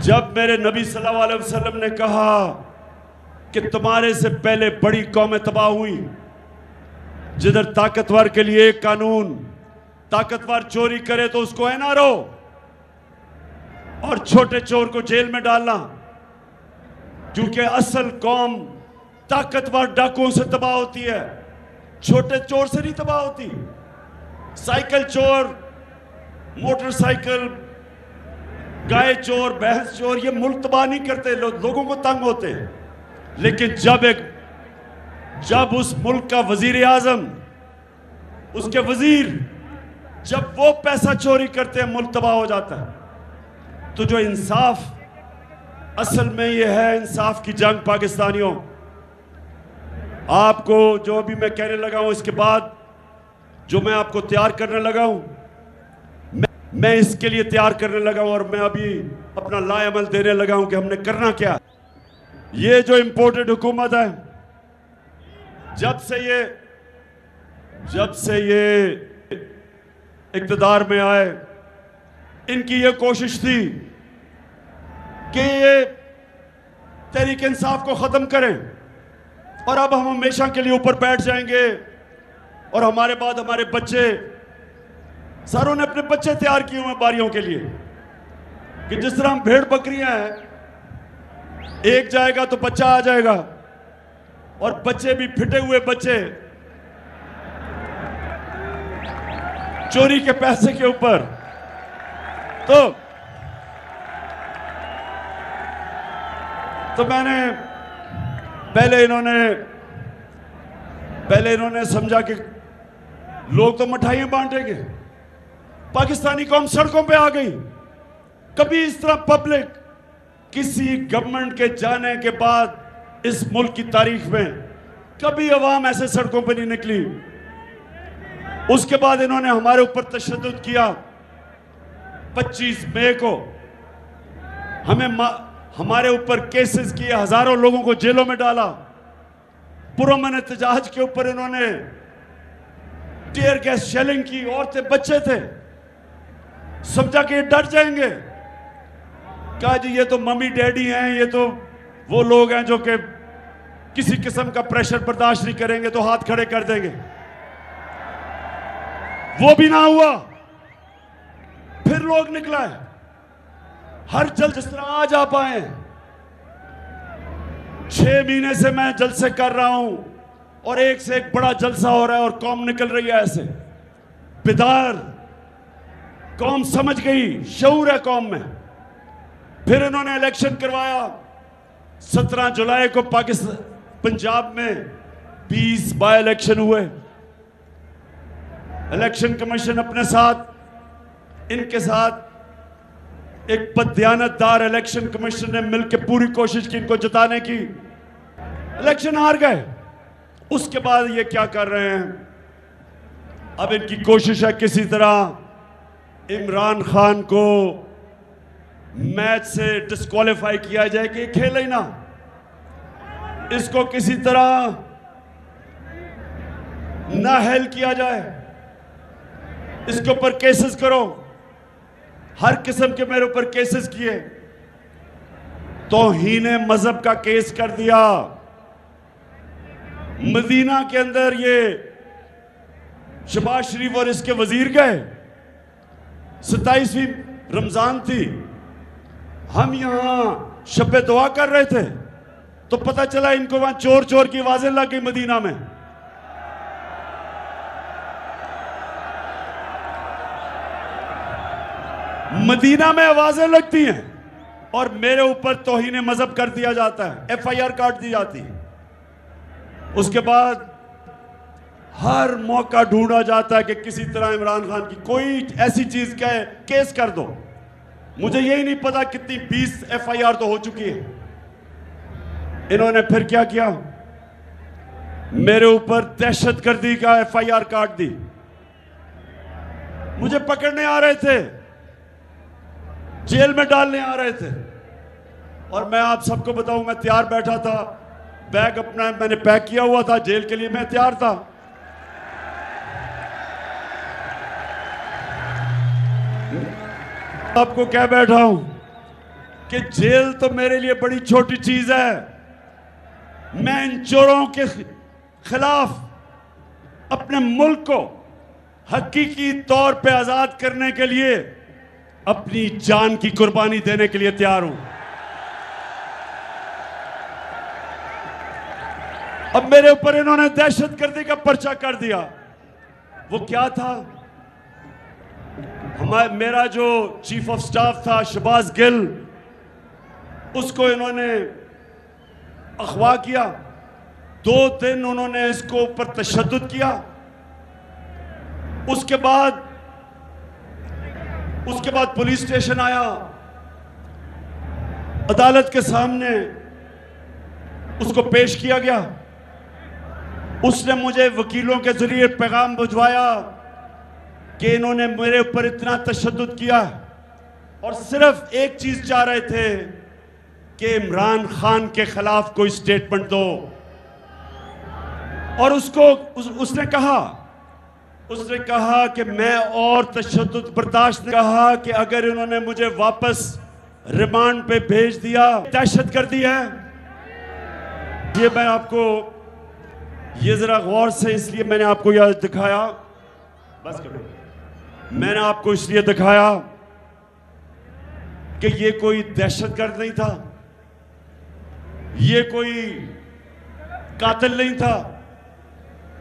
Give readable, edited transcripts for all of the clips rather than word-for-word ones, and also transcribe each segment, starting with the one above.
जब मेरे नबी सल्लल्लाहु अलैहि वसल्लम ने कहा कि तुम्हारे से पहले बड़ी कौमें तबाह हुई, जिधर ताकतवर के लिए एक कानून, ताकतवर चोरी करे तो उसको एनआरओ और छोटे चोर को जेल में डालना, क्योंकि असल कौम ताकतवर डाकुओं से तबाह होती है, छोटे चोर से नहीं तबाह होती। साइकिल चोर, मोटरसाइकिल, गाय चोर, भैंस चोर, ये मुल्क तबाह नहीं करते, लोगों को तंग होते हैं। लेकिन जब उस मुल्क का वजीर आजम, उसके वजीर, जब वो पैसा चोरी करते हैं, मुल्क तबाह हो जाता है। तो जो इंसाफ, असल में ये है इंसाफ की जंग। पाकिस्तानियों, आपको जो अभी मैं कहने लगा हूं, इसके बाद जो मैं आपको तैयार करने लगा हूं, मैं इसके लिए तैयार करने लगा हूं और मैं अभी अपना लाएअमल देने लगा हूं कि हमने करना क्या। ये जो इंपोर्टेड हुकूमत है, जब से ये इक़्तिदार में आए, इनकी ये कोशिश थी कि ये तहरीक इंसाफ को ख़त्म करें और अब हम हमेशा के लिए ऊपर बैठ जाएंगे और हमारे बाद हमारे बच्चे, सारों ने अपने बच्चे तैयार किए हुए बारियों के लिए कि जिस तरह हम भेड़ बकरियां हैं, एक जाएगा तो बच्चा आ जाएगा, और बच्चे भी फिटे हुए बच्चे चोरी के पैसे के ऊपर। तो मैंने पहले इन्होंने समझा कि लोग तो मिठाइयां बांटेंगे, पाकिस्तानी कौम सड़कों पे आ गई। कभी इस तरह पब्लिक किसी गवर्नमेंट के जाने के बाद इस मुल्क की तारीख में कभी अवाम ऐसे सड़कों पे नहीं निकली। उसके बाद इन्होंने हमारे ऊपर तशद्दुद किया। 25 मई को हमारे ऊपर केसेस किए, हजारों लोगों को जेलों में डाला। पुरअमन एहतजाज के ऊपर इन्होंने टीयर गैस शेलिंग की, औरतें बच्चे थे, समझा कि ये डर जाएंगे। कहा जी ये तो मम्मी डैडी हैं, ये तो वो लोग हैं जो कि किसी किस्म का प्रेशर बर्दाश्त नहीं करेंगे तो हाथ खड़े कर देंगे। वो भी ना हुआ। फिर लोग निकला है, हर जल जिस तरह आज आप आए। 6 महीने से मैं जलसे कर रहा हूं और एक से एक बड़ा जलसा हो रहा है और कौम निकल रही है ऐसे बेदार। कौम समझ गई, शऊर है कौम में। फिर इन्होंने इलेक्शन करवाया। 17 जुलाई को पंजाब में 20 बाय इलेक्शन हुए। इलेक्शन कमीशन अपने साथ, इनके साथ एक बददियानतदार इलेक्शन कमीशन ने मिलकर पूरी कोशिश की इनको जिताने की। इलेक्शन हार गए। उसके बाद ये क्या कर रहे हैं, अब इनकी कोशिश है किसी तरह इमरान खान को मैच से डिस्क्वालीफाई किया जाए कि खेले ही ना, इसको किसी तरह नाअहल किया जाए, इसके ऊपर केसेस करो। हर किस्म के मेरे ऊपर केसेस किए। तौहीन मजहब का केस कर दिया। मदीना के अंदर ये शहबाज शरीफ और इसके वजीर गए। 27वीं रमजान थी, हम यहां शब्बे दुआ कर रहे थे तो पता चला इनको वहां चोर चोर की आवाजें लग गई। मदीना में आवाजें लगती हैं और मेरे ऊपर तौहीन मजहब कर दिया जाता है, FIR काट दी जाती है। उसके बाद हर मौका ढूंढा जाता है कि किसी तरह इमरान खान की कोई ऐसी चीज कहे केस कर दो। मुझे यही नहीं पता कितनी 20 FIR तो हो चुकी है। इन्होंने फिर क्या किया, मेरे ऊपर दहशतगर्दी का FIR काट दी। मुझे पकड़ने आ रहे थे, जेल में डालने आ रहे थे। और मैं आप सबको बताऊं, मैं तैयार बैठा था, बैग अपना मैंने पैक किया हुआ था, जेल के लिए मैं तैयार था। आपको कह बैठा हूं कि जेल तो मेरे लिए बड़ी छोटी चीज है। मैं इन चोरों के खिलाफ अपने मुल्क को हकीकी तौर पे आजाद करने के लिए अपनी जान की कुर्बानी देने के लिए तैयार हूं। अब मेरे ऊपर इन्होंने दहशतगर्दी का पर्चा कर दिया। वो क्या था? मेरा जो चीफ ऑफ स्टाफ था शहबाज गिल, उसको इन्होंने अगवा किया। 2 दिन उन्होंने इसको ऊपर तशद्दुद किया। उसके बाद पुलिस स्टेशन आया, अदालत के सामने उसको पेश किया गया। उसने मुझे वकीलों के जरिए पैगाम भिजवाया कि इन्होंने मेरे ऊपर इतना तशद्दुद किया और सिर्फ एक चीज चाह रहे थे कि इमरान खान के खिलाफ कोई स्टेटमेंट दो। और उसने कहा कि मैं और तशद्दुद बर्दाश्त नहीं। कहा कि अगर इन्होंने मुझे वापस रिमांड पे भेज दिया, दहशतगर्दी है। ये मैं आपको ये जरा गौर से, इसलिए मैंने आपको यह दिखाया, बस करो, मैंने आपको इसलिए दिखाया कि ये कोई दहशतगर्द नहीं था, ये कोई कातिल नहीं था।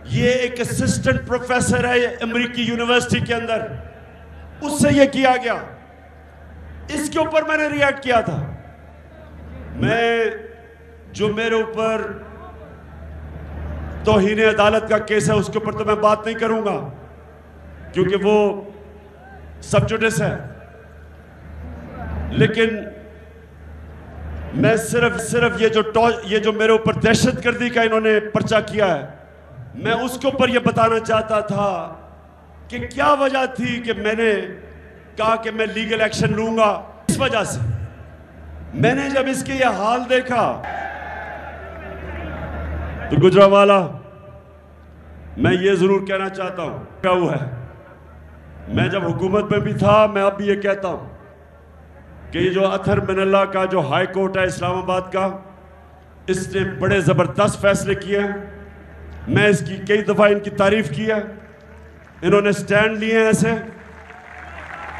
ये एक असिस्टेंट प्रोफेसर है अमेरिकी यूनिवर्सिटी के अंदर, उससे ये किया गया। इसके ऊपर मैंने रिएक्ट किया था। जो मेरे ऊपर तौहीन अदालत का केस है, उसके ऊपर तो मैं बात नहीं करूंगा क्योंकि वो सब जुडिस है। लेकिन मैं सिर्फ ये जो मेरे ऊपर दहशतगर्दी का इन्होंने पर्चा किया है, मैं उसके ऊपर ये बताना चाहता था कि क्या वजह थी कि मैंने कहा कि मैं लीगल एक्शन लूंगा। इस वजह से मैंने जब इसके ये हाल देखा तो गुजरावाला, मैं ये जरूर कहना चाहता हूं क्या हुआ है। मैं जब हुकूमत में भी था, मैं अब भी ये कहता हूं कि ये जो अतहर बिन अल्लाह का जो हाई कोर्ट है इस्लामाबाद का, इसने बड़े ज़बरदस्त फैसले किए हैं। मैं इसकी कई दफ़ा इनकी तारीफ की है। इन्होंने स्टैंड लिए हैं ऐसे,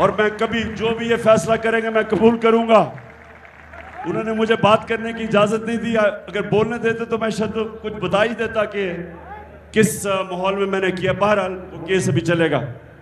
और मैं कभी जो भी ये फैसला करेंगे मैं कबूल करूंगा। उन्होंने मुझे बात करने की इजाज़त नहीं दी। अगर बोलने देते तो मैं शायद कुछ बता ही देता कि किस माहौल में मैंने किया। बहरहाल वो केस अभी चलेगा।